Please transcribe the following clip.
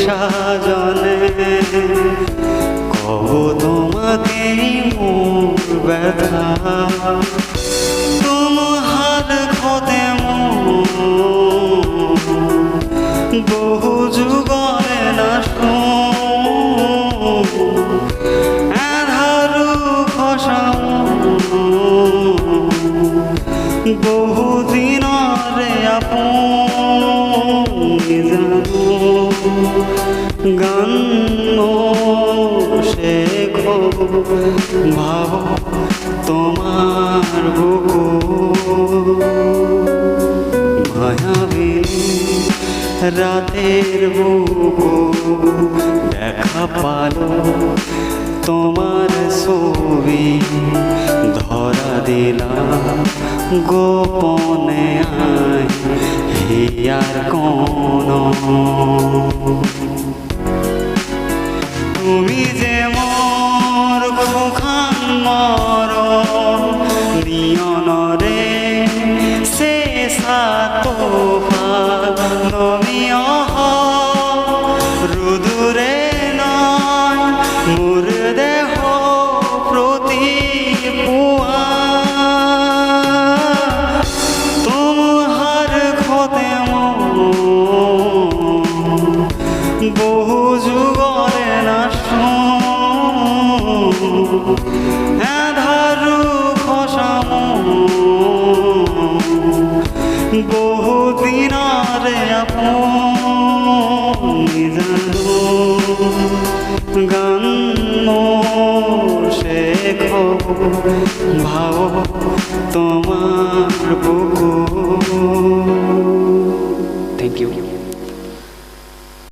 সাজনে কব তোমাকে মোর ব্যথা তোমার খতে বহু যুগরে না এধারু খসাম বহুদিনরে আপনি জানো গান শেখো ভাব তোমার বুকু মায়াবিনী রাতের বুকু দেখা পালো তোমার ছবি ধরা দিলাম গোপনে আয় হিয়ার কোন তুমি যে মোর খুখান মর নিয়নরে সে সাতো নমিয় রুদুরে নয় মোর দেহ প্রতি পুয়া তোমার খতে বহু যুগরে না এধারু খসাম বহুদিনরে আপনি জানো গান শেখো ভাব তোমার বুকু